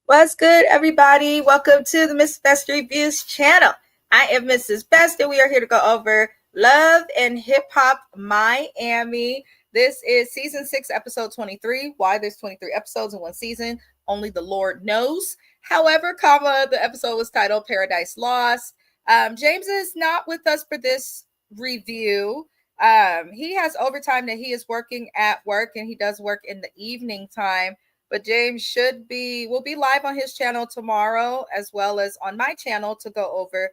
What's good, everybody? Welcome to the Miss Best Reviews channel. I am Mrs. Best, and we are here to go over Love and Hip Hop Miami. This is season 6, episode 23. Why there's 23 episodes in one season, only the Lord knows. However, the episode was titled Paradise Lost. James is not with us for this review. He has overtime that he is working at work, and he does work in the evening time. But James will be live on his channel tomorrow, as well as on my channel, to go over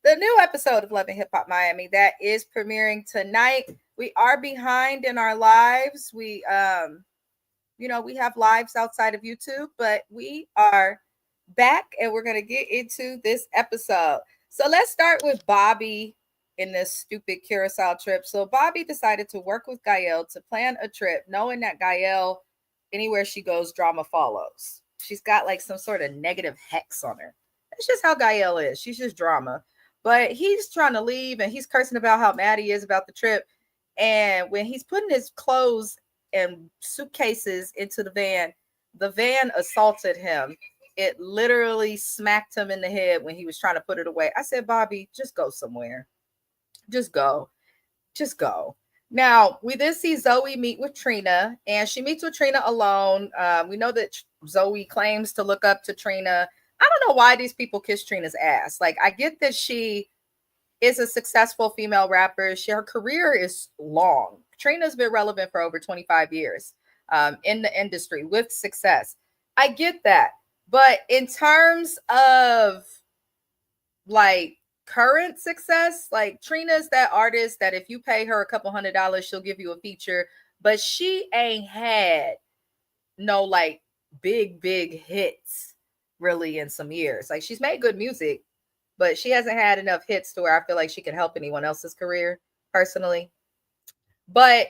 the new episode of Love and Hip Hop Miami that is premiering tonight. We are behind in our lives. We have lives outside of YouTube, but we are back and we're going to get into this episode. So let's start with Bobby in this stupid Curacao trip. So Bobby decided to work with Gael to plan a trip, knowing that Gael, anywhere she goes, drama follows. She's got like some sort of negative hex on her. That's just how Gael is. She's just drama. But he's trying to leave and he's cursing about how mad he is about the trip. And when he's putting his clothes and suitcases into the van assaulted him. It literally smacked him in the head when he was trying to put it away. I said, Bobby, just go somewhere. Just go. Just go. Now, we did see Zoe meet with Trina, and she meets with Trina alone. We know that Zoe claims to look up to Trina. I don't know why these people kiss Trina's ass. Like, I get that she is a successful female rapper. Her career is long. Trina's been relevant for over 25 years in the industry with success. I get that. But in terms of, like, current success, like Trina's that artist that if you pay her a couple $100, she'll give you a feature, but she ain't had no like big hits really in some years. Like, she's made good music, but she hasn't had enough hits to where I feel like she can help anyone else's career personally. But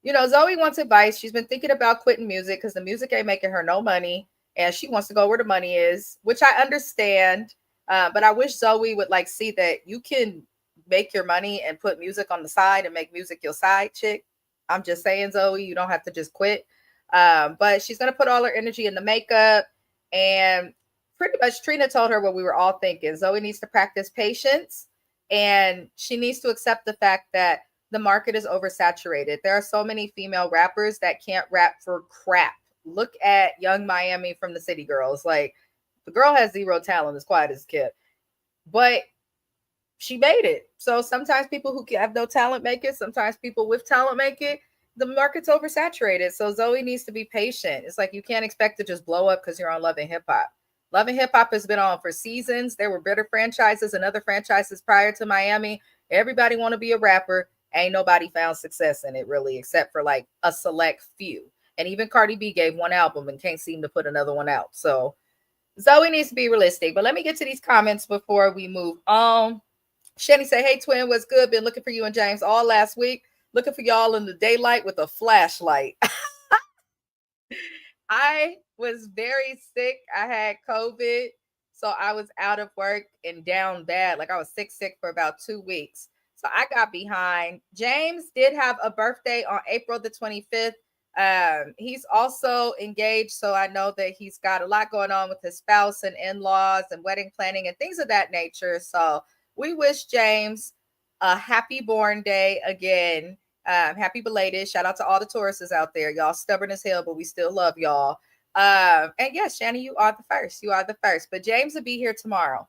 Zoe wants advice. She's been thinking about quitting music because the music ain't making her no money, and she wants to go where the money is, which I understand. But I wish Zoe would like see that you can make your money and put music on the side and make music your side chick. I'm just saying, Zoe, you don't have to just quit. But she's going to put all her energy in the makeup. And pretty much Trina told her what we were all thinking. Zoe needs to practice patience, and she needs to accept the fact that the market is oversaturated. There are so many female rappers that can't rap for crap. Look at Young Miami from the City Girls. Like, the girl has zero talent, as quiet as kept, but she made it. So sometimes people who have no talent make it. Sometimes people with talent make it. The market's oversaturated. So Zoe needs to be patient. It's like you can't expect to just blow up because you're on Love and Hip Hop. Love and Hip Hop has been on for seasons. There were better franchises and other franchises prior to Miami. Everybody want to be a rapper. Ain't nobody found success in it really, except for like a select few. And even Cardi B gave one album and can't seem to put another one out. So Zoe needs to be realistic. But let me get to these comments before we move on. Shanny say, hey, twin, what's good? Been looking for you and James all last week. Looking for y'all in the daylight with a flashlight. I was very sick. I had COVID. So I was out of work and down bad. Like, I was sick for about 2 weeks. So I got behind. James did have a birthday on April the 25th. He's also engaged, so I know that he's got a lot going on with his spouse and in-laws and wedding planning and things of that nature. So we wish James a happy born day again. Happy belated. Shout out to all the Tauruses out there. Y'all stubborn as hell, but we still love y'all. And yes, Shanny, you are the first. You are the first. But James will be here tomorrow.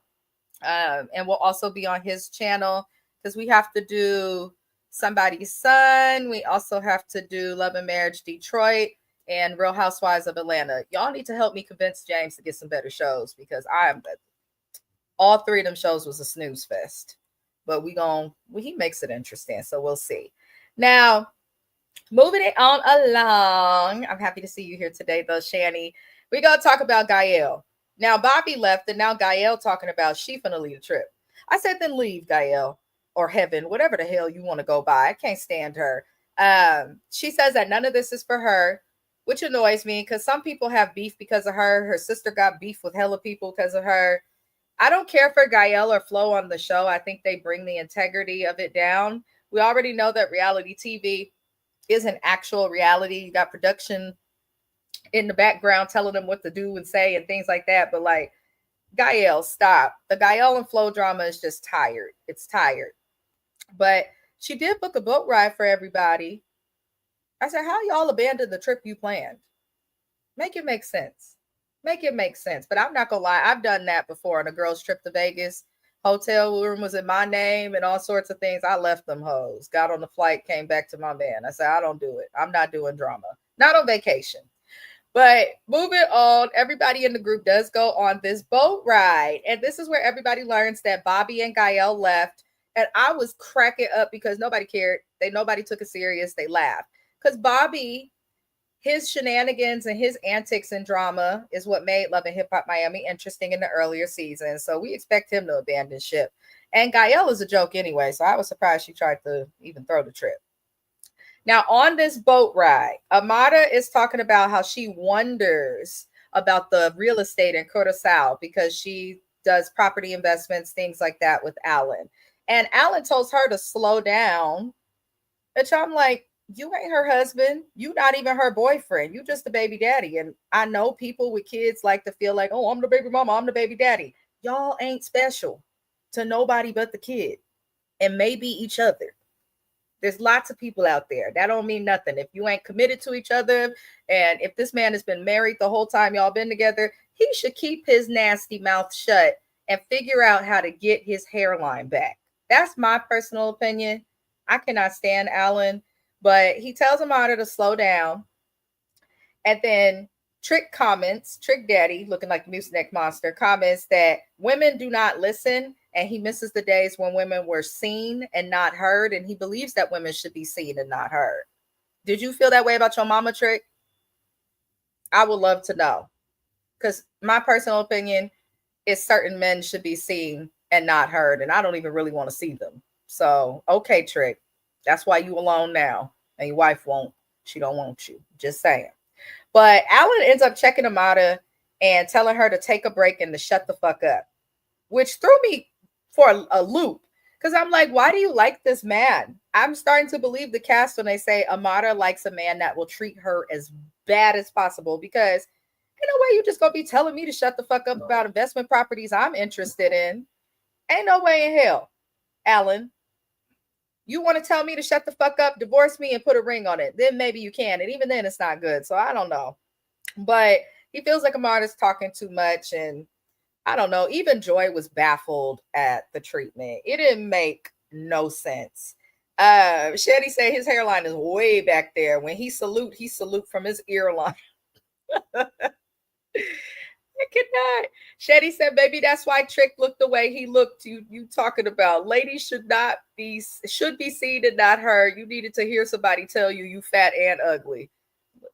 And we'll also be on his channel because we have to do Somebody's Son. We also have to do Love and Marriage Detroit and Real Housewives of Atlanta. Y'all need to help me convince James to get some better shows because all 3 of them shows was a snooze fest. But he makes it interesting, so we'll see. Now, moving it on along. I'm happy to see you here today, though, Shanny. We're going to talk about Gael. Now, Bobby left, and now Gael talking about she finna leave the trip. I said, then leave, Gael. Or Heaven, whatever the hell you want to go by. I can't stand her. She says that none of this is for her, which annoys me because some people have beef because of her. Her sister got beef with hella people because of her. I don't care for Gael or Flo on the show. I think they bring the integrity of it down. We already know that reality TV isn't actual reality. You got production in the background telling them what to do and say and things like that. But like, Gael, stop. The Gael and Flo drama is just tired. It's tired. But she did book a boat ride for everybody. I said, how y'all abandoned the trip you planned? Make it make sense. Make it make sense. But I'm not gonna lie, I've done that before on a girls' trip to Vegas. Hotel room was in my name and all sorts of things. I left them hoes. Got on the flight, came back to my man. I said, I don't do it. I'm not doing drama. Not on vacation. But moving on, everybody in the group does go on this boat ride. And this is where everybody learns that Bobby and Gael left. And I was cracking up because nobody cared. Nobody took it serious. They laughed. Because Bobby, his shenanigans and his antics and drama is what made Love and Hip Hop Miami interesting in the earlier seasons. So we expect him to abandon ship. And Gael is a joke anyway. So I was surprised she tried to even throw the trip. Now, on this boat ride, Amada is talking about how she wonders about the real estate in Curacao because she does property investments, things like that with Alan. And Alan tells her to slow down, which I'm like, you ain't her husband. You not even her boyfriend. You just the baby daddy. And I know people with kids like to feel like, oh, I'm the baby mama. I'm the baby daddy. Y'all ain't special to nobody but the kid and maybe each other. There's lots of people out there. That don't mean nothing. If you ain't committed to each other, and if this man has been married the whole time y'all been together, he should keep his nasty mouth shut and figure out how to get his hairline back. That's my personal opinion. I cannot stand Alan, but he tells Amada to slow down. And then Trick Daddy, looking like the Mucinex Monster, comments that women do not listen, and he misses the days when women were seen and not heard, and he believes that women should be seen and not heard. Did you feel that way about your mama, Trick? I would love to know, because my personal opinion is certain men should be seen and not heard, and I don't even really want to see them. So, okay, Trick, that's why you alone now, and your wife won't. She don't want you. Just saying. But Alan ends up checking Amada and telling her to take a break and to shut the fuck up, which threw me for a loop. Because I'm like, why do you like this man? I'm starting to believe the cast when they say Amada likes a man that will treat her as bad as possible. Because ain't no way you just gonna be telling me to shut the fuck up about investment properties I'm interested in. Ain't no way in hell, Alan. You want to tell me to shut the fuck up, divorce me, and put a ring on it. Then maybe you can. And even then, it's not good. So I don't know. But he feels like Amada's talking too much. And I don't know. Even Joy was baffled at the treatment. It didn't make no sense. Shetty said his hairline is way back there. When he salute from his ear line. I cannot. Shetty said, baby, that's why Trick looked the way he looked. You talking about ladies should be seen and not heard. You needed to hear somebody tell you fat and ugly.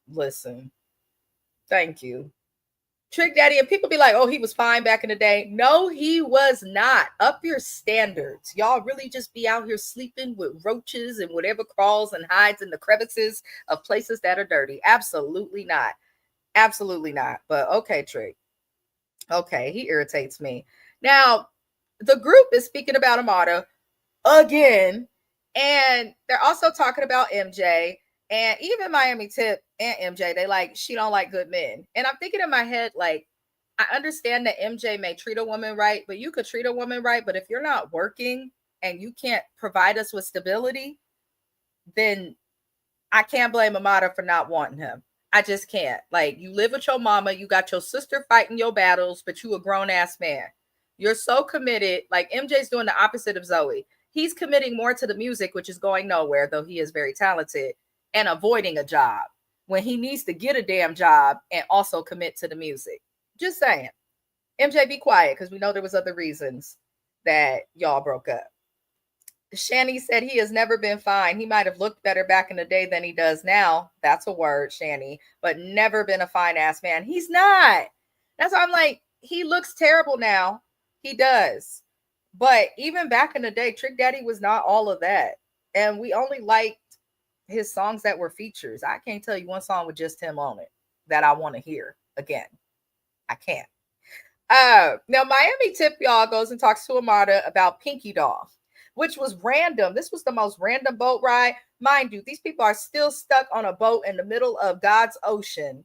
Listen, thank you. Trick Daddy, and people be like, oh, he was fine back in the day. No, he was not. Up your standards. Y'all really just be out here sleeping with roaches and whatever crawls and hides in the crevices of places that are dirty. Absolutely not. Absolutely not. But okay, Trick. Okay, he irritates me. Now, the group is speaking about Amada again, and they're also talking about MJ, and even Miami Tip and MJ, they like, she don't like good men. And I'm thinking in my head, like, I understand that MJ may treat a woman right, but you could treat a woman right, but if you're not working and you can't provide us with stability, then I can't blame Amada for not wanting him. I just can't. Like, you live with your mama, you got your sister fighting your battles, but you a grown-ass man. You're so committed. Like, MJ's doing the opposite of Zoe. He's committing more to the music, which is going nowhere, though he is very talented, and avoiding a job when he needs to get a damn job and also commit to the music. Just saying. MJ, be quiet, because we know there was other reasons that y'all broke up. Shani said he has never been fine. He might have looked better back in the day than he does now. That's a word, Shani, but never been a fine ass man. He's not. That's why I'm like, he looks terrible now. He does. But even back in the day, Trick Daddy was not all of that. And we only liked his songs that were features. I can't tell you one song with just him on it that I want to hear again. I can't. Now Miami Tip, y'all, goes and talks to Amada about Pinky Doll, which was random. This was the most random boat ride. Mind you, these people are still stuck on a boat in the middle of God's ocean,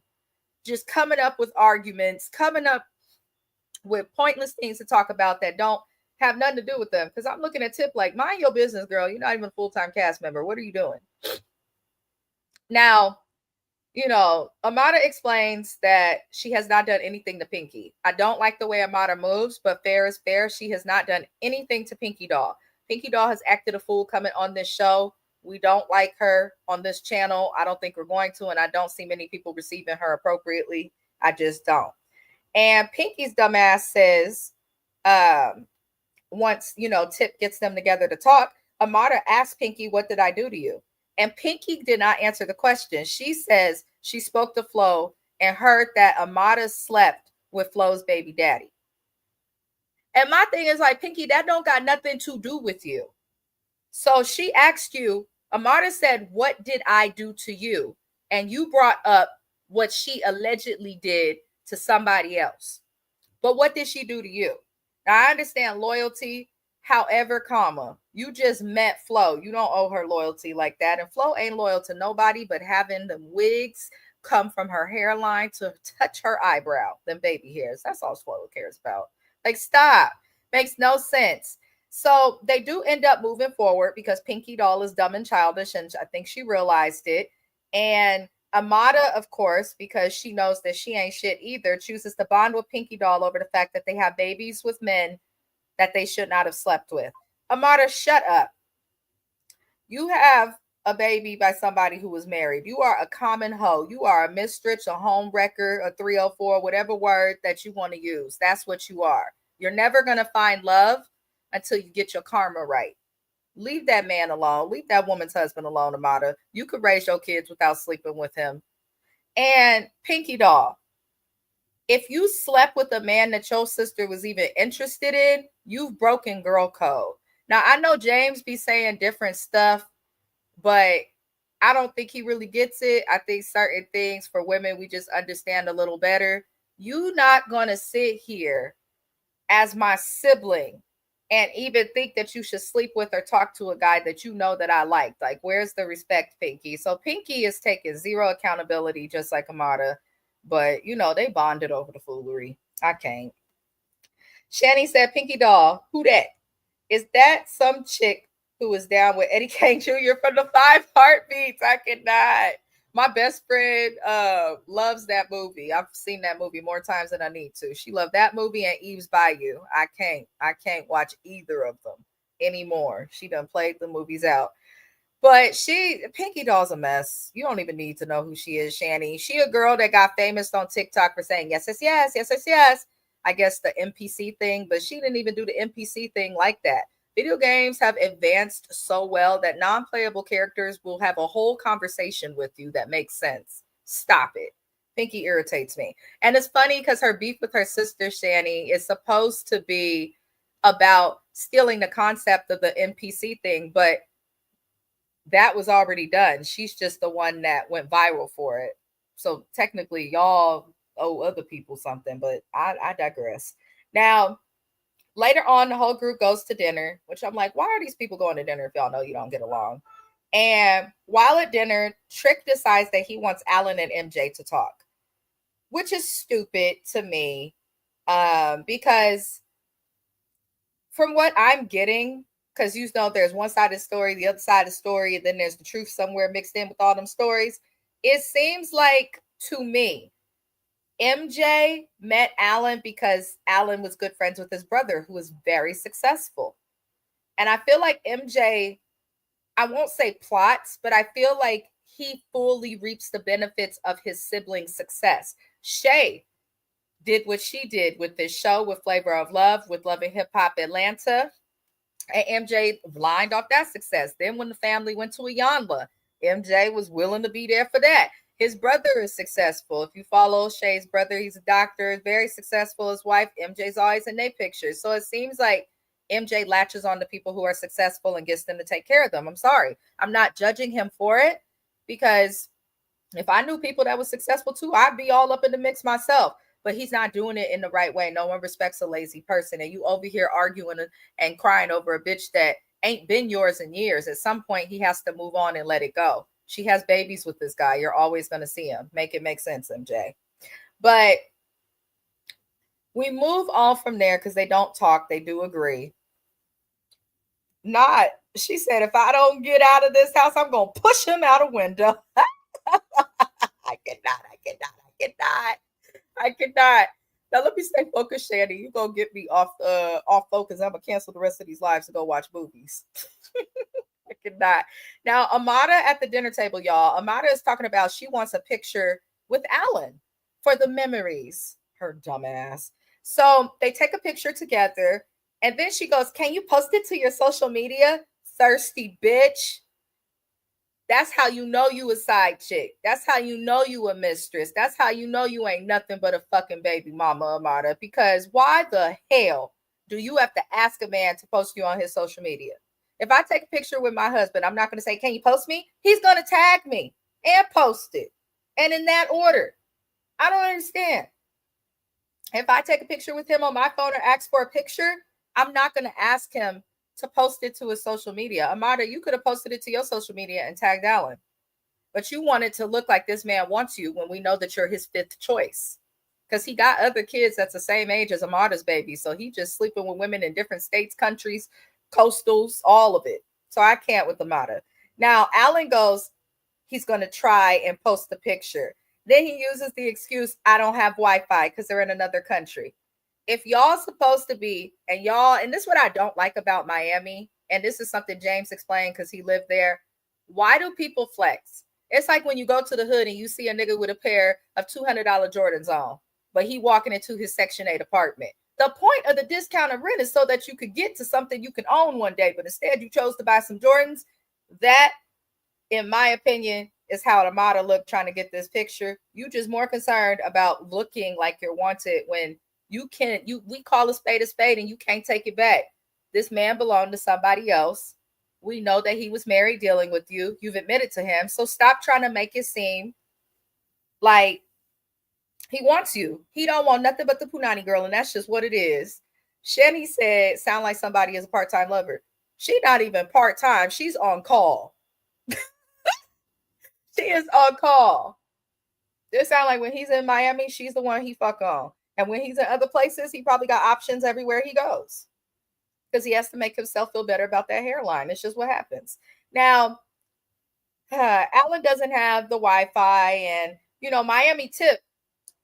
just coming up with arguments, coming up with pointless things to talk about that don't have nothing to do with them. Because I'm looking at Tip like, mind your business, girl. You're not even a full-time cast member. What are you doing? Now, Amada explains that she has not done anything to Pinky. I don't like the way Amada moves, but fair is fair. She has not done anything to Pinky Doll. Pinky Doll has acted a fool coming on this show. We don't like her on this channel. I don't think we're going to, and I don't see many people receiving her appropriately. I just don't. And Pinky's dumbass says, once, Tip gets them together to talk, Amada asked Pinky, what did I do to you? And Pinky did not answer the question. She says she spoke to Flo and heard that Amada slept with Flo's baby daddy. And my thing is like, Pinky, that don't got nothing to do with you. So she asked you, Amada said, what did I do to you? And you brought up what she allegedly did to somebody else. But what did she do to you? Now, I understand loyalty. However, you just met Flo. You don't owe her loyalty like that. And Flo ain't loyal to nobody but having the wigs come from her hairline to touch her eyebrow, them baby hairs. That's all Flo cares about. Like, stop. Makes no sense. So they do end up moving forward because Pinky Doll is dumb and childish, and I think she realized it. And Amada, of course, because she knows that she ain't shit either, chooses to bond with Pinky Doll over the fact that they have babies with men that they should not have slept with. Amada, shut up. You have a baby by somebody who was married. You are a common hoe. You are a mistress, a home wrecker, a 304, whatever word that you want to use. That's what you are. You're never going to find love until you get your karma right. Leave that man alone. Leave that woman's husband alone, Amada. You could raise your kids without sleeping with him. And Pinky Doll, if you slept with a man that your sister was even interested in, you've broken girl code. Now, I know James be saying different stuff, but I don't think he really gets it. I think certain things for women, we just understand a little better. You not going to sit here as my sibling and even think that you should sleep with or talk to a guy that you know that I liked. Like, where's the respect, Pinky? So Pinky is taking zero accountability, just like Amada. But, they bonded over the foolery. I can't. Shani said, Pinky Doll, who that? Is that some chick who was down with Eddie Kane Jr. from the 5 Heartbeats? I cannot. My best friend loves that movie. I've seen that movie more times than I need to. She loved that movie and Eve's Bayou. I can't watch either of them anymore. She done played the movies out. But Pinky Doll's a mess. You don't even need to know who she is, Shani. She a girl that got famous on TikTok for saying yes, yes, yes, yes, yes, yes. I guess the NPC thing, but she didn't even do the NPC thing like that. Video games have advanced so well that non-playable characters will have a whole conversation with you that makes sense. Stop it. Pinky irritates me. And it's funny because her beef with her sister, Shani, is supposed to be about stealing the concept of the NPC thing, but that was already done. She's just the one that went viral for it. So technically, y'all owe other people something, but I digress. Now, later on, the whole group goes to dinner, which I'm like, why are these people going to dinner if y'all know you don't get along? And while at dinner, Trick decides that he wants Alan and MJ to talk, which is stupid to me, because from what I'm getting, because there's one side of the story, the other side of the story, and then there's the truth somewhere mixed in with all them stories. It seems like, to me, MJ met Alan because Alan was good friends with his brother, who was very successful. And I feel like MJ, I won't say plots, but I feel like he fully reaps the benefits of his sibling's success. Shay did what she did with this show, with Flavor of Love, with Love and Hip Hop Atlanta. And MJ lined off that success. Then when the family went to Ayanla, MJ was willing to be there for that. His brother is successful. If you follow Shay's brother, he's a doctor, very successful. His wife, MJ's always in their pictures. So it seems like MJ latches on to people who are successful and gets them to take care of them. I'm sorry. I'm not judging him for it, because if I knew people that were successful too, I'd be all up in the mix myself. But he's not doing it in the right way. No one respects a lazy person. And you over here arguing and crying over a bitch that ain't been yours in years. At some point, he has to move on and let it go. She has babies with this guy. You're always going to see him. Make it make sense, MJ. But we move on from there because they don't talk. They do agree. Not, she said, if I don't get out of this house, I'm going to push him out a window. I cannot. Now let me stay focused, Shandy. You gonna get me off focus. I'm gonna cancel the rest of these lives to go watch movies. I cannot. Now, Amada at the dinner table, y'all. Amada is talking about she wants a picture with Alan for the memories. Her dumbass. So they take a picture together, and then she goes, "Can you post it to your social media, thirsty bitch?" That's how you know you a side chick. That's how you know you a mistress. That's how you know you ain't nothing but a fucking baby mama, Amada. Because why the hell do you have to ask a man to post you on his social media? If I take a picture with my husband, I'm not going to say, "Can you post me?" He's going to tag me and post it. And in that order. I don't understand. If I take a picture with him on my phone or ask for a picture, I'm not going to ask him to post it to his social media. Amada, you could have posted it to your social media and tagged Alan. But you want it to look like this man wants you when we know that you're his fifth choice. Because he got other kids that's the same age as Amada's baby. So he just sleeping with women in different states, countries, coastals, all of it. So I can't with Amada. Now, Alan goes, he's going to try and post the picture. Then he uses the excuse, "I don't have Wi-Fi," because they're in another country. If y'all supposed to be, and this is what I don't like about Miami, and this is something James explained because he lived there. Why do people flex? It's like when you go to the hood and you see a nigga with a pair of $200 Jordans on, but he walking into his Section 8 apartment. The point of the discounted rent is so that you could get to something you can own one day, but instead you chose to buy some Jordans. That, in my opinion, is how Amada looked trying to get this picture. You just more concerned about looking like you're wanted when we call a spade and you can't take it back. This man belonged to somebody else. We know that he was married dealing with you. You've admitted to him. So stop trying to make it seem like he wants you. He don't want nothing but the Punani girl, and that's just what it is. Shani said, "Sound like somebody is a part-time lover." She not even part-time. She's on call. She is on call. It sounds like when he's in Miami, she's the one he fuck on. And when he's in other places, he probably got options everywhere he goes. Because he has to make himself feel better about that hairline. It's just what happens. Now, Alan doesn't have the Wi-Fi. And, Miami tip,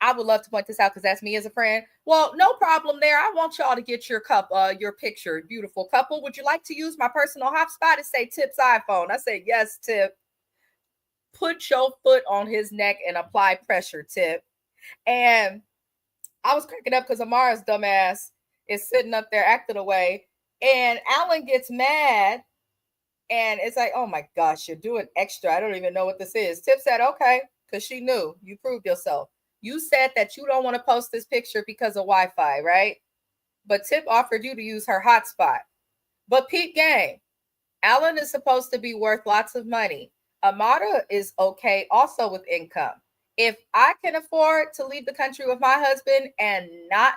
I would love to point this out because that's me as a friend. Well, no problem there. I want y'all to get your picture. Beautiful couple. Would you like to use my personal hotspot? It say Tip's iPhone. I say, yes, Tip. Put your foot on his neck and apply pressure, Tip. And I was cracking up because Amara's dumbass is sitting up there acting away. And Alan gets mad. And it's like, "Oh my gosh, you're doing extra. I don't even know what this is." Tip said, "Okay," because she knew. You proved yourself. You said that you don't want to post this picture because of Wi-Fi, right? But Tip offered you to use her hotspot. But peep game. Alan is supposed to be worth lots of money. Amada is okay also with income. If I can afford to leave the country with my husband and not,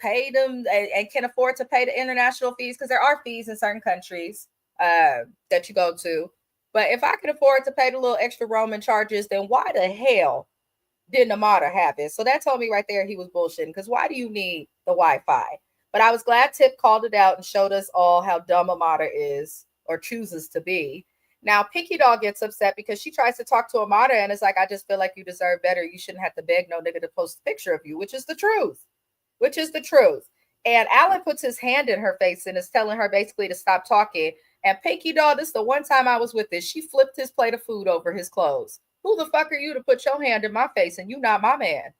pay them and can afford to pay the international fees, because there are fees in certain countries that you go to. But if I can afford to pay the little extra roaming charges, then why the hell didn't Amada have it? So that told me right there he was bullshitting, because why do you need the Wi-Fi? But I was glad Tip called it out and showed us all how dumb Amada is or chooses to be. Now, Pinky Doll gets upset because she tries to talk to Amada and it's like, "I just feel like you deserve better. You shouldn't have to beg no nigga to post a picture of you," which is the truth. And Alan puts his hand in her face and is telling her basically to stop talking. And Pinky Doll, this is the one time I was with this. She flipped his plate of food over his clothes. Who the fuck are you to put your hand in my face and you not my man?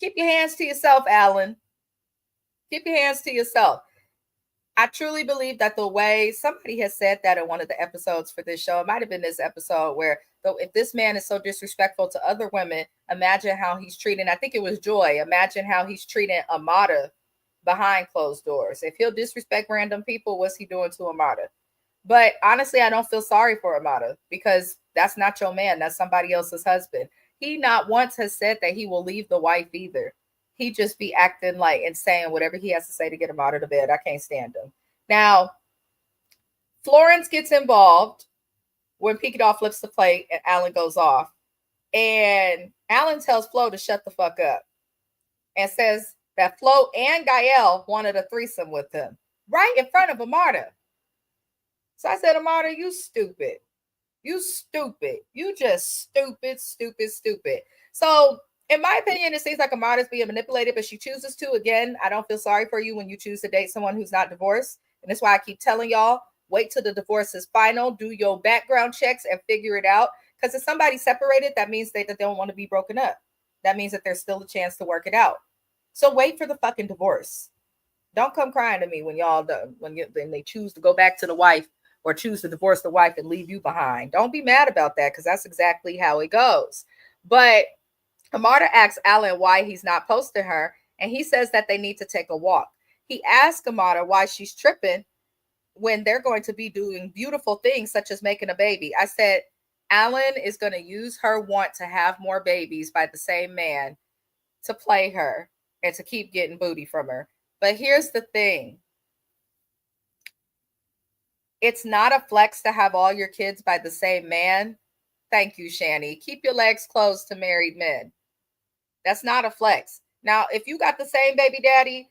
Keep your hands to yourself, Alan. Keep your hands to yourself. I truly believe that the way somebody has said that in one of the episodes for this show, it might have been this episode where, though, if this man is so disrespectful to other women, imagine how he's treating, I think it was Joy, imagine how he's treating Amada behind closed doors. If he'll disrespect random people, what's he doing to Amada? But honestly, I don't feel sorry for Amada because that's not your man. That's somebody else's husband. He not once has said that he will leave the wife either. He just be acting like and saying whatever he has to say to get him out of the bed. I can't stand him. Now, Florence gets involved when Pinky Doll flips the plate and Alan goes off. And Alan tells Flo to shut the fuck up and says that Flo and Gael wanted a threesome with him right in front of Amarta. So I said, Amarta, you stupid. You stupid. You just stupid, stupid, stupid. So, in my opinion, it seems like Amarta's being manipulated, but she chooses to. Again, I don't feel sorry for you when you choose to date someone who's not divorced. And that's why I keep telling y'all, wait till the divorce is final. Do your background checks and figure it out. Because if somebody's separated, that means that they don't want to be broken up. That means that there's still a chance to work it out. So wait for the fucking divorce. Don't come crying to me when y'all done, when they choose to go back to the wife or choose to divorce the wife and leave you behind. Don't be mad about that, because that's exactly how it goes. But Amarta asks Alan why he's not posting her, and he says that they need to take a walk. He asks Amarta why she's tripping when they're going to be doing beautiful things such as making a baby. I said, Alan is going to use her want to have more babies by the same man to play her and to keep getting booty from her. But here's the thing. It's not a flex to have all your kids by the same man. Thank you, Shani. Keep your legs closed to married men. That's not a flex. Now, if you got the same baby daddy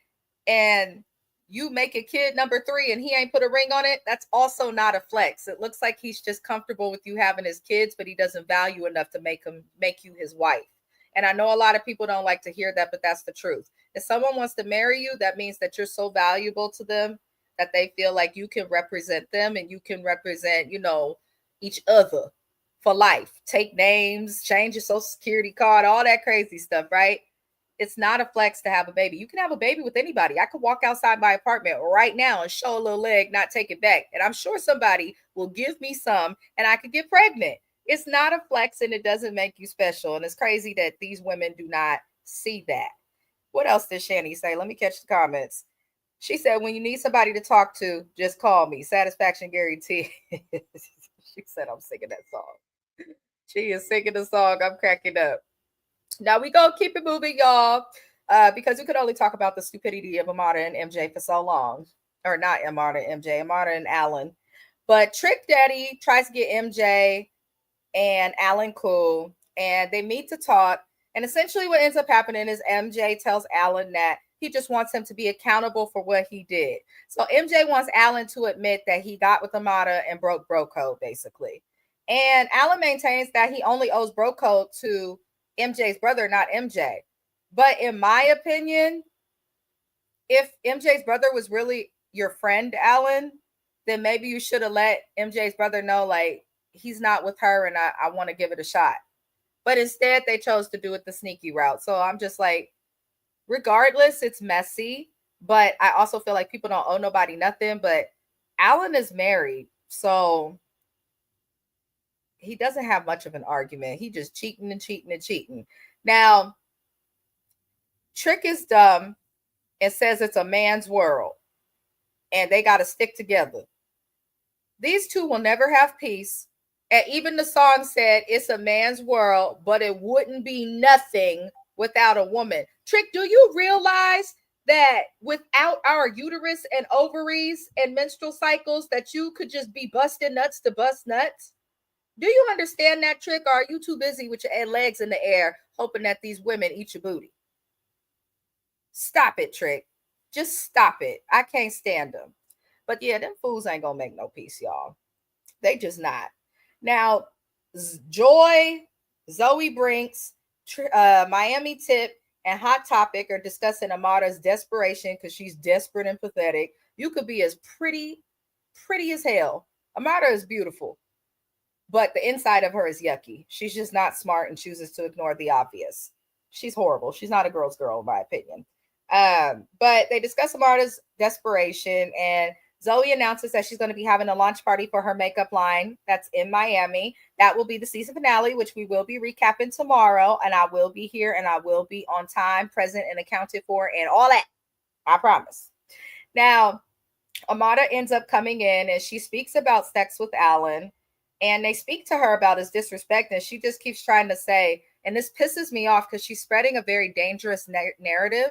and you make a kid number 3 and he ain't put a ring on it, that's also not a flex. It looks like he's just comfortable with you having his kids, but he doesn't value enough to make you his wife. And I know a lot of people don't like to hear that, but that's the truth. If someone wants to marry you, that means that you're so valuable to them that they feel like you can represent them and you can represent, each other for life. Take names, change your social security card, all that crazy stuff, right? It's not a flex to have a baby. You can have a baby with anybody. I could walk outside my apartment right now and show a little leg, not take it back. And I'm sure somebody will give me some and I could get pregnant. It's not a flex and it doesn't make you special. And it's crazy that these women do not see that. What else did Shani say? Let me catch the comments. She said, when you need somebody to talk to, just call me. Satisfaction guarantee. She said, I'm singing that song. She is singing the song. I'm cracking up. Now we go keep it moving, y'all, because we could only talk about the stupidity of Amarta and MJ for so long. Or not Amarta and MJ, Amarta and Alan. But Trick Daddy tries to get MJ and Alan cool, and they meet to talk. And essentially what ends up happening is MJ tells Alan that he just wants him to be accountable for what he did. So MJ wants Alan to admit that he got with Amarta and broke bro code, basically. And Alan maintains that he only owes bro code to MJ's brother, not MJ. But in my opinion, if MJ's brother was really your friend, Alan, then maybe you should have let MJ's brother know, like, he's not with her and I want to give it a shot. But instead, they chose to do it the sneaky route. So I'm just like, regardless, it's messy. But I also feel like people don't owe nobody nothing. But Alan is married, so he doesn't have much of an argument. He just cheating and cheating and cheating. Now, Trick is dumb and says it's a man's world and they got to stick together. These two will never have peace. And even the song said it's a man's world, but it wouldn't be nothing without a woman. Trick, do you realize that without our uterus and ovaries and menstrual cycles that you could just be busting nuts to bust nuts? Do you understand that, Trick? Or are you too busy with your legs in the air hoping that these women eat your booty? Stop it, Trick. Just stop it. I can't stand them. But yeah, them fools ain't gonna make no peace, y'all. They just not. Now, Joy, Zoe Brinks, Miami Tip, and Hot Topic are discussing Amarta's desperation because she's desperate and pathetic. You could be as pretty as hell. Amarta is beautiful, but the inside of her is yucky. She's just not smart and chooses to ignore the obvious. She's horrible. She's not a girl's girl, in my opinion. But they discuss Amarta's desperation, and Zoe announces that she's going to be having a launch party for her makeup line that's in Miami. That will be the season finale, which we will be recapping tomorrow. And I will be here and I will be on time, present, and accounted for, and all that. I promise. Now, Amarta ends up coming in and she speaks about sex with Alan. And they speak to her about his disrespect. And she just keeps trying to say, and this pisses me off because she's spreading a very dangerous narrative.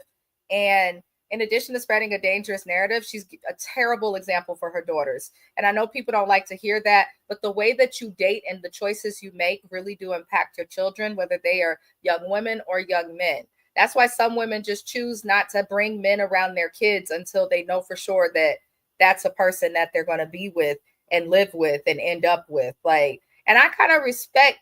And in addition to spreading a dangerous narrative, she's a terrible example for her daughters. And I know people don't like to hear that, but the way that you date and the choices you make really do impact your children, whether they are young women or young men. That's why some women just choose not to bring men around their kids until they know for sure that that's a person that they're going to be with and live with and end up with. Like, and I kind of respect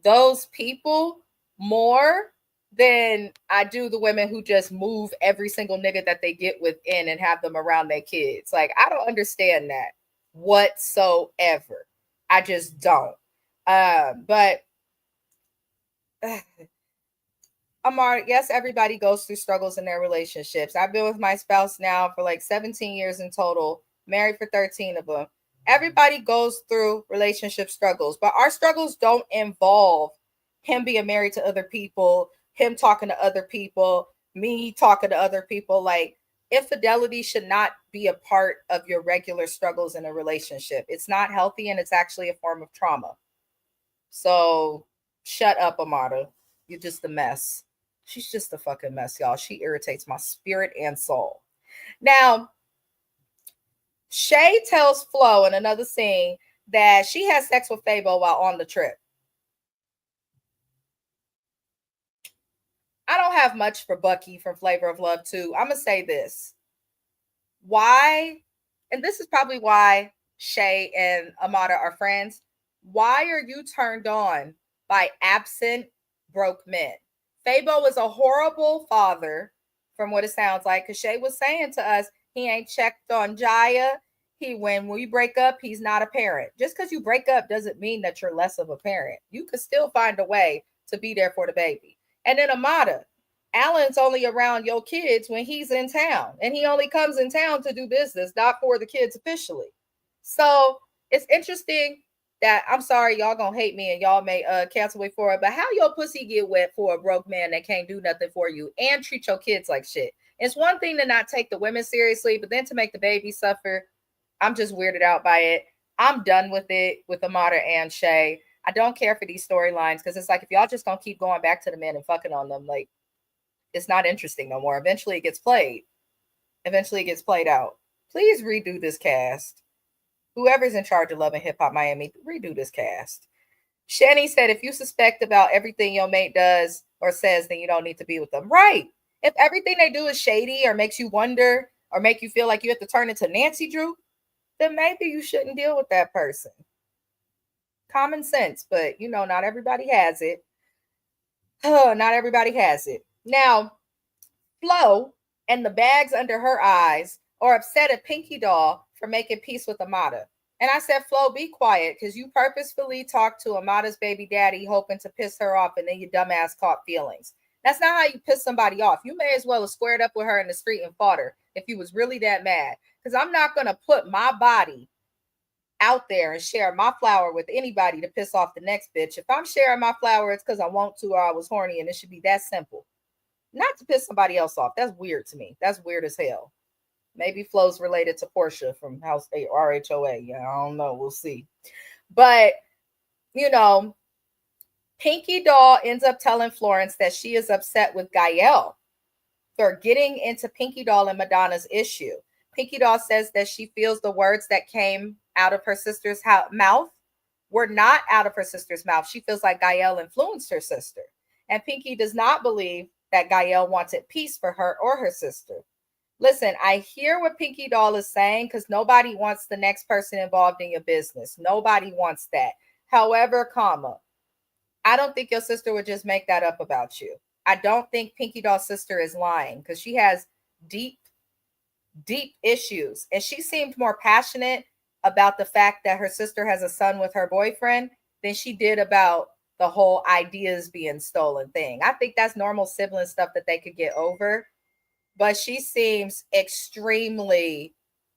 those people more than I do the women who just move every single nigga that they get within and have them around their kids. Like, I don't understand that whatsoever. I just don't. But Amar, yes, everybody goes through struggles in their relationships. I've been with my spouse now for like 17 years in total, married for 13 of them. Everybody goes through relationship struggles, but our struggles don't involve him being married to other people, him talking to other people, me talking to other people. Like, infidelity should not be a part of your regular struggles in a relationship. It's not healthy, and it's actually a form of trauma. So shut up, Amada. You're just a mess. She's just a fucking mess, y'all. She irritates my spirit and soul. Now, Shay tells Flo in another scene that she had sex with Fabo while on the trip. I don't have much for Bucky from Flavor of Love 2. I'm going to say this. Why, and this is probably why Shay and Amada are friends. Why are you turned on by absent, broke men? Fabo is a horrible father, from what it sounds like, because Shay was saying to us, he ain't checked on Jaya. When we break up, he's not a parent. Just because you break up doesn't mean that you're less of a parent. You could still find a way to be there for the baby. And then Amada, Alan's only around your kids when he's in town. And he only comes in town to do business, not for the kids officially. So it's interesting that, I'm sorry, y'all gonna hate me and y'all may cancel me for it, but how your pussy get wet for a broke man that can't do nothing for you and treat your kids like shit? It's one thing to not take the women seriously, but then to make the baby suffer, I'm just weirded out by it. I'm done with it with Amada and Shay. I don't care for these storylines because it's like, if y'all just gonna keep going back to the men and fucking on them, like, it's not interesting no more. Eventually it gets played. Eventually it gets played out. Please redo this cast. Whoever's in charge of Love and Hip Hop Miami, redo this cast. Shani said, if you suspect about everything your mate does or says, then you don't need to be with them. Right. If everything they do is shady or makes you wonder or make you feel like you have to turn into Nancy Drew, then maybe you shouldn't deal with that person. Common sense, but not everybody has it. Not everybody has it. Now, Flo and the bags under her eyes are upset at Pinky Doll for making peace with Amada. And I said, Flo, be quiet, because you purposefully talked to Amada's baby daddy hoping to piss her off, and then your dumbass caught feelings. That's not how you piss somebody off. You may as well have squared up with her in the street and fought her if you was really that mad. Because I'm not going to put my body out there and share my flower with anybody to piss off the next bitch. If I'm sharing my flower, it's because I want to or I was horny, and it should be that simple. Not to piss somebody else off. That's weird to me. That's weird as hell. Maybe Flo's related to Portia from House RHOA. Yeah, I don't know. We'll see. But, Pinky Doll ends up telling Florence that she is upset with Gael for getting into Pinky Doll and Madonna's issue. Pinky Doll says that she feels the words that came out of her sister's mouth were not out of her sister's mouth. She feels like Gael influenced her sister. And Pinky does not believe that Gael wanted peace for her or her sister. Listen, I hear what Pinky Doll is saying, because nobody wants the next person involved in your business. Nobody wants that. However, I don't think your sister would just make that up about you. I don't think Pinky Doll's sister is lying, because she has deep, deep issues. And she seemed more passionate about the fact that her sister has a son with her boyfriend than she did about the whole ideas being stolen thing. I think that's normal sibling stuff that they could get over. But she seems extremely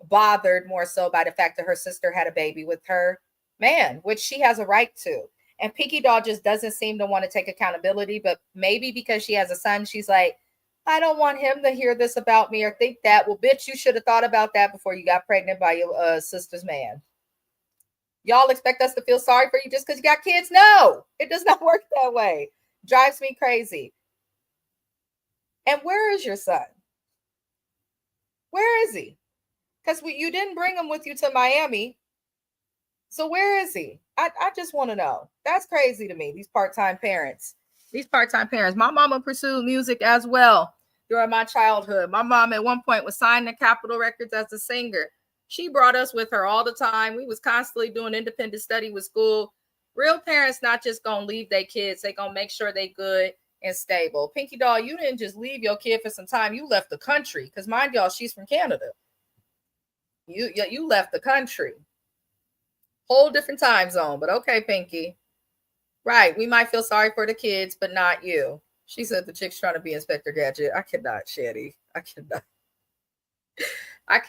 bothered more so by the fact that her sister had a baby with her man, which she has a right to. And Pinky Doll just doesn't seem to want to take accountability, but maybe because she has a son, she's like, I don't want him to hear this about me or think that. Well, bitch, you should have thought about that before you got pregnant by your sister's man. Y'all expect us to feel sorry for you just because you got kids? No, it does not work that way. Drives me crazy. And where is your son? Where is he? Because you didn't bring him with you to Miami. So where is he? I just want to know. That's crazy to me, these part-time parents. These part-time parents. My mama pursued music as well during my childhood. My mom at one point was signed to Capitol Records as a singer. She brought us with her all the time. We was constantly doing independent study with school. Real parents not just going to leave their kids. They going to make sure they good and stable. Pinky Doll, you didn't just leave your kid for some time. You left the country. Because mind y'all, she's from Canada. You left the country. Whole different time zone, but okay, Pinky. Right, we might feel sorry for the kids, but not you. She said the chick's trying to be Inspector Gadget. I cannot, Shetty. I cannot. I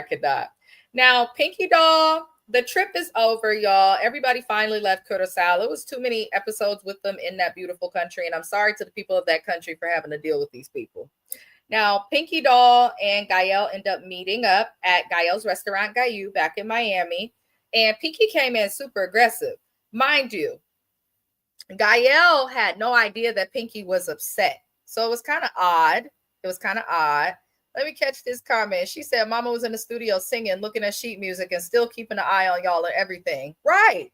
cannot. Now, Pinky Doll, the trip is over, y'all. Everybody finally left Curacao. It was too many episodes with them in that beautiful country, and I'm sorry to the people of that country for having to deal with these people. Now, Pinky Doll and Gael end up meeting up at Gael's restaurant, Gayu, back in Miami. And Pinky came in super aggressive. Mind you, Gael had no idea that Pinky was upset. So it was kind of odd. Let me catch this comment. She said Mama was in the studio singing, looking at sheet music, and still keeping an eye on y'all and everything. Right.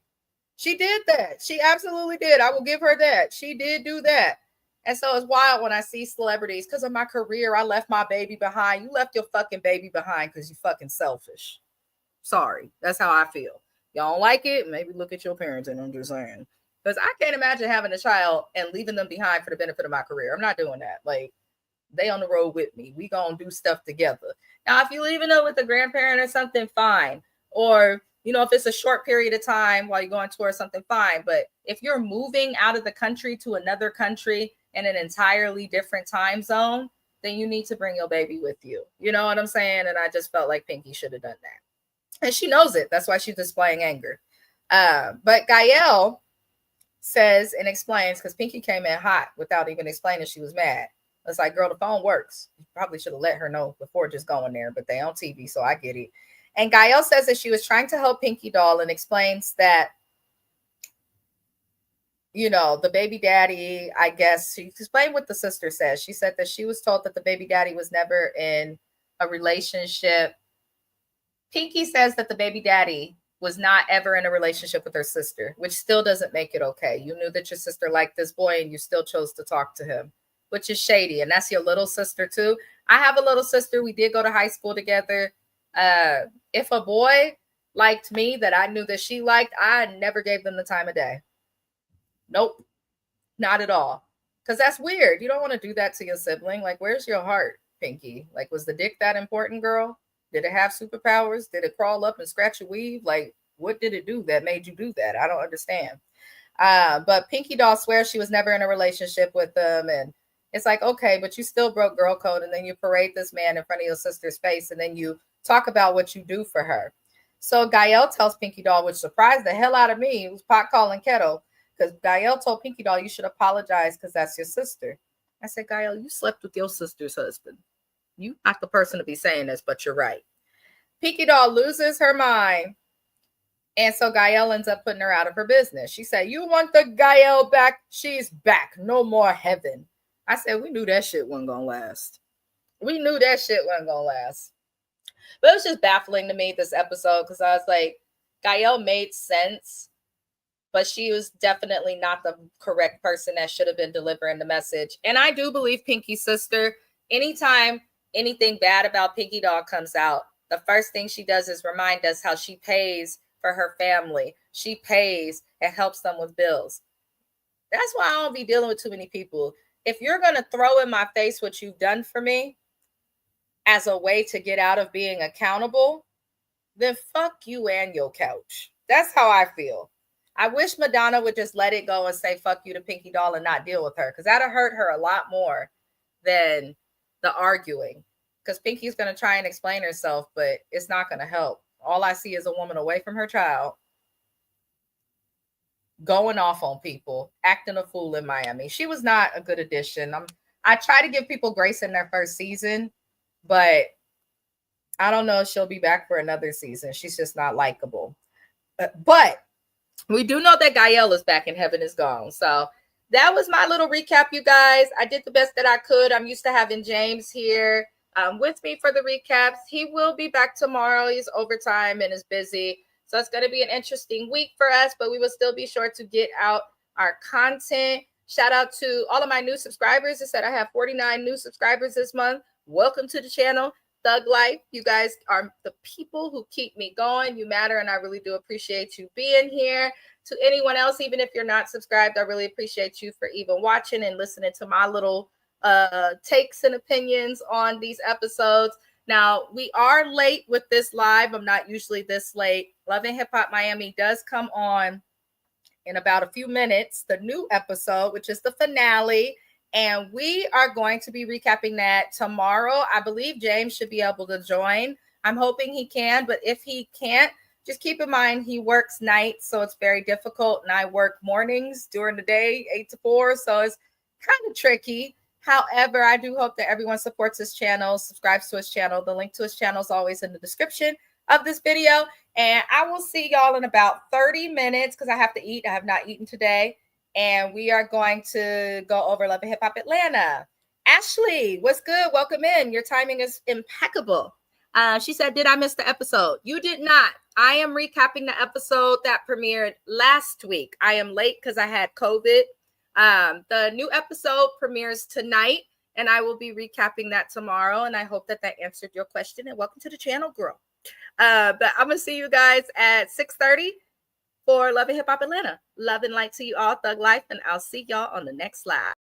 She did that. She absolutely did. I will give her that. She did do that. And so it's wild when I see celebrities. Because of my career, I left my baby behind. You left your fucking baby behind because you fucking selfish. Sorry. That's how I feel. Y'all don't like it? Maybe look at your parents, and I'm just saying. Because I can't imagine having a child and leaving them behind for the benefit of my career. I'm not doing that. Like, they on the road with me. We gonna do stuff together. Now, if you're leaving them with a grandparent or something, fine. Or, you know, if it's a short period of time while you're going tour or something, fine. But if you're moving out of the country to another country in an entirely different time zone, then you need to bring your baby with you. You know what I'm saying? And I just felt like Pinky should have done that. And she knows it. That's why she's displaying anger. But Gael says and explains, because Pinky came in hot without even explaining she was mad. It's like, girl, the phone works. You probably should have let her know before just going there, but they on TV, so I get it. And Gael says that she was trying to help Pinky Doll and explains that, you know, the baby daddy, I guess, she explained what the sister says. She said that she was told that the baby daddy was never in a relationship. Pinky says that the baby daddy was not ever in a relationship with her sister, which still doesn't make it okay. You knew that your sister liked this boy and you still chose to talk to him, which is shady. And that's your little sister too. I have a little sister. We did go to high school together. If a boy liked me that I knew that she liked, I never gave them the time of day. Nope, not at all. Because that's weird. You don't want to do that to your sibling. Like, where's your heart, Pinky? Like, was the dick that important, girl? Did it have superpowers? Did it crawl up and scratch a weave? Like, what did it do that made you do that? I don't understand. But Pinky Doll swears she was never in a relationship with them. And it's like, okay, but you still broke girl code. And then you parade this man in front of your sister's face. And then you talk about what you do for her. So Gael tells Pinky Doll, which surprised the hell out of me. It was pot calling kettle. Because Gael told Pinky Doll, you should apologize because that's your sister. I said, Gael, you slept with your sister's husband. You're not the person to be saying this, but you're right. Pinky Doll loses her mind. And so Gael ends up putting her out of her business. She said, you want the Gael back? She's back. No more heaven. I said, we knew that shit wasn't going to last. But it was just baffling to me, this episode, because I was like, Gael made sense, but she was definitely not the correct person that should have been delivering the message. And I do believe Pinky's sister, anytime anything bad about Pinky Doll comes out, the first thing she does is remind us how she pays for her family. She pays and helps them with bills. That's why I don't be dealing with too many people. If you're going to throw in my face what you've done for me as a way to get out of being accountable, then fuck you and your couch. That's how I feel. I wish Madonna would just let it go and say fuck you to Pinky Doll and not deal with her, because that'll hurt her a lot more than the arguing. Because Pinky's going to try and explain herself, but it's not going to help. All I see is a woman away from her child, going off on people, acting a fool in Miami. She was not a good addition. I try to give people grace in their first season, but I don't know if she'll be back for another season. She's just not likable. But we do know that Gael is back and heaven is gone. So that was my little recap, you guys. I did the best that I could. I'm used to having James here. with me for the recaps. He will be back tomorrow. He's overtime and is busy. So it's going to be an interesting week for us, but we will still be sure to get out our content. Shout out to all of my new subscribers. I said I have 49 new subscribers this month. Welcome to the channel, Thug Life. You guys are the people who keep me going. You matter, and I really do appreciate you being here. To anyone else, even if you're not subscribed, I really appreciate you for even watching and listening to my little takes and opinions on these episodes. Now, we are late with this live. I'm not usually this late. Love and Hip Hop Miami does come on in about a few minutes, the new episode, which is the finale. And we are going to be recapping that tomorrow. I believe James should be able to join. I'm hoping he can, but if he can't, just keep in mind he works nights, so it's very difficult. And I work mornings during the day, 8 to 4, so it's kind of tricky. However, I do hope that everyone supports his channel, subscribes to his channel. The link to his channel is always in the description of this video. And I will see y'all in about 30 minutes because I have to eat. I have not eaten today. And we are going to go over Love and Hip Hop Atlanta. Ashley, what's good? Welcome in. Your timing is impeccable. She said, did I miss the episode? You did not. I am recapping the episode that premiered last week. I am late because I had COVID. The new episode premieres tonight, and I will be recapping that tomorrow. And I hope that answered your question. And welcome to the channel, girl. But I'm going to see you guys at 6:30 for Love and Hip Hop Atlanta. Love and light to you all, Thug Life. And I'll see y'all on the next live.